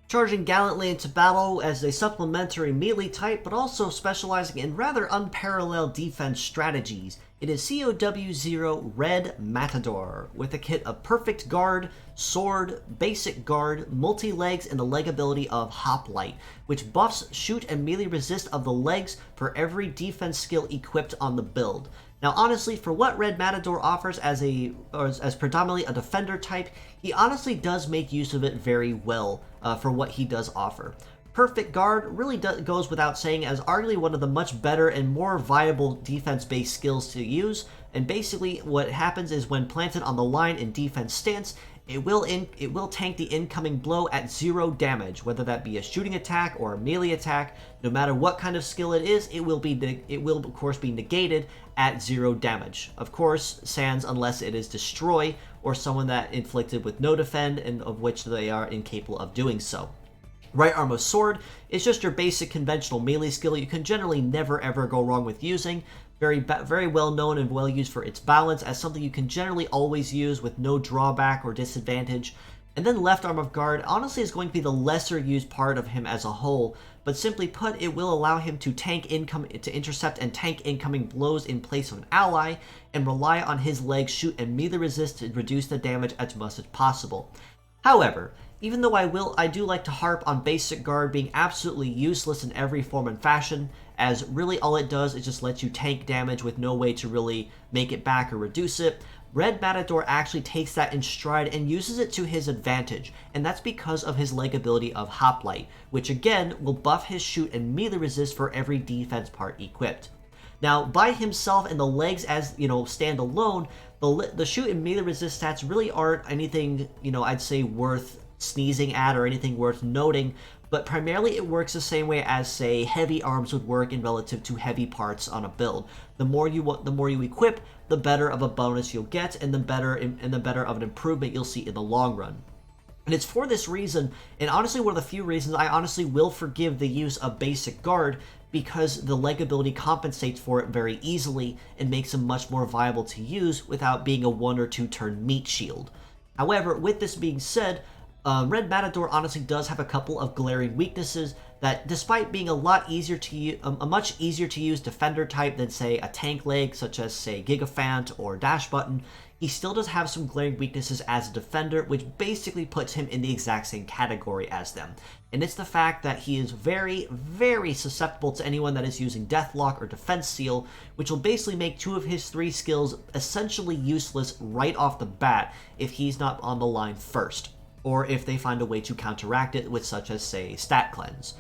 charging gallantly into battle as a supplementary melee type, but also specializing in rather unparalleled defense strategies. It is COW00 Red Matador, with a kit of Perfect Guard, Sword, Basic Guard, Multi-Legs, and the leg ability of Hoplite, which buffs shoot and melee resist of the legs for every defense skill equipped on the build. Now honestly, for what Red Matador offers as predominantly a defender type, he honestly does make use of it very well for what he does offer. Perfect Guard really goes without saying as arguably one of the much better and more viable defense-based skills to use, and basically what happens is when planted on the line in defense stance, it will tank the incoming blow at 0 damage, whether that be a shooting attack or a melee attack. No matter what kind of skill it is, it will of course be negated at 0 damage. Of course, sans unless it is destroy or someone that inflicted with no defend, and of which they are incapable of doing so. Right Arm of Sword is just your basic conventional melee skill you can generally never ever go wrong with using. Very well known and well used for its balance as something you can generally always use with no drawback or disadvantage. And then Left Arm of Guard honestly is going to be the lesser used part of him as a whole, but simply put, it will allow him to intercept and tank incoming blows in place of an ally, and rely on his legs, shoot, and melee resist to reduce the damage as much as possible. However, even though I do like to harp on Basic Guard being absolutely useless in every form and fashion, as really all it does is just let you tank damage with no way to really make it back or reduce it, Red Matador actually takes that in stride and uses it to his advantage, and that's because of his leg ability of Hoplite, which again will buff his shoot and melee resist for every defense part equipped. Now, by himself and the legs as, stand alone, the shoot and melee resist stats really aren't anything, I'd say worth sneezing at or anything worth noting, but primarily it works the same way as, say, heavy arms would work in relative to heavy parts on a build. The more you equip, the better of a bonus you'll get, and the better of an improvement you'll see in the long run. And it's for this reason, and honestly one of the few reasons I honestly will forgive the use of Basic Guard, because the leg ability compensates for it very easily and makes him much more viable to use without being a 1 or 2 turn meat shield. However, with this being said, Red Matador honestly does have a couple of glaring weaknesses that, despite being a much easier to use defender type than, say, a tank leg such as, say, Gigafant or Dash Button, he still does have some glaring weaknesses as a defender, which basically puts him in the exact same category as them. And it's the fact that he is very, very susceptible to anyone that is using Deathlock or Defense Seal, which will basically make 2 of his 3 skills essentially useless right off the bat if he's not on the line first, or if they find a way to counteract it with such as, say, Stat Cleanse.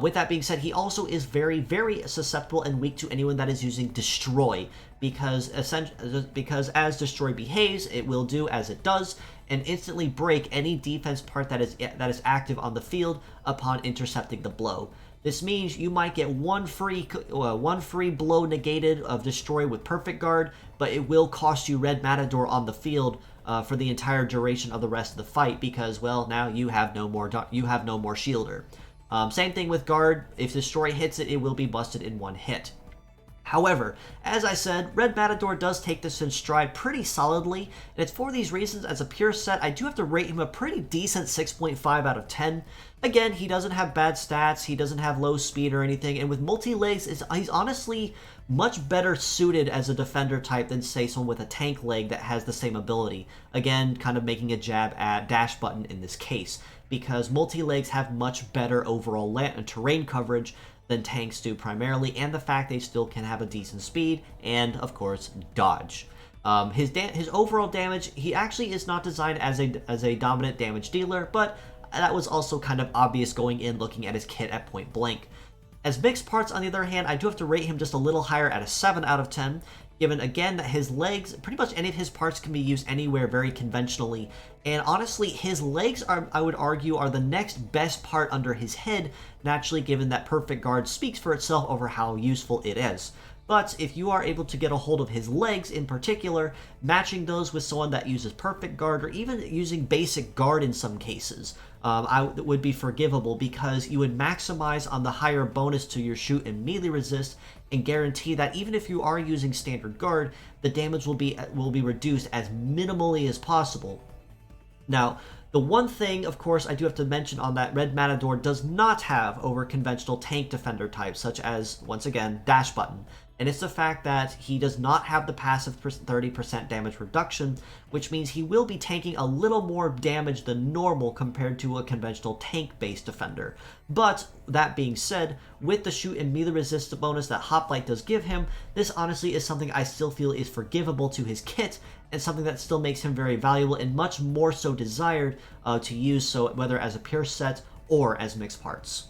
With that being said, he also is very, very susceptible and weak to anyone that is using Destroy, because as Destroy behaves, it will do as it does, and instantly break any defense part that is active on the field upon intercepting the blow. This means you might get one free blow negated of Destroy with Perfect Guard, but it will cost you Red Matador on the field for the entire duration of the rest of the fight, because, well, now you have no more shielder. Same thing with Guard. If Destroy hits it, it will be busted in 1 hit. However, as I said, Red Matador does take this in stride pretty solidly, and it's for these reasons, as a pure set, I do have to rate him a pretty decent 6.5 out of 10. Again, he doesn't have bad stats, he doesn't have low speed or anything, and with multi-legs, he's honestly much better suited as a defender type than, say, someone with a tank leg that has the same ability. Again, kind of making a jab at Dash Button in this case, because multi-legs have much better overall land and terrain coverage than tanks do primarily, and the fact they still can have a decent speed and, of course, dodge. His overall damage, he actually is not designed as a dominant damage dealer, but that was also kind of obvious going in looking at his kit at point blank. As mixed parts, on the other hand, I do have to rate him just a little higher at a 7 out of 10, given again that his legs, pretty much any of his parts can be used anywhere very conventionally, and honestly his legs are, I would argue, are the next best part under his head, naturally given that Perfect Guard speaks for itself over how useful it is. But if you are able to get a hold of his legs in particular, matching those with someone that uses Perfect Guard, or even using Basic Guard in some cases, would be forgivable, because you would maximize on the higher bonus to your shoot and melee resist, and guarantee that even if you are using Standard Guard, the damage will be reduced as minimally as possible. Now, The one thing, of course, I do have to mention on that Red Matador does not have over conventional tank defender types, such as, once again, Dash Button. And it's the fact that he does not have the passive 30% damage reduction, which means he will be tanking a little more damage than normal compared to a conventional tank-based defender. But, that being said, with the shoot and melee resist bonus that Hoplite does give him, this honestly is something I still feel is forgivable to his kit, and something that still makes him very valuable and much more so desired to use, so whether as a pure set or as mixed parts.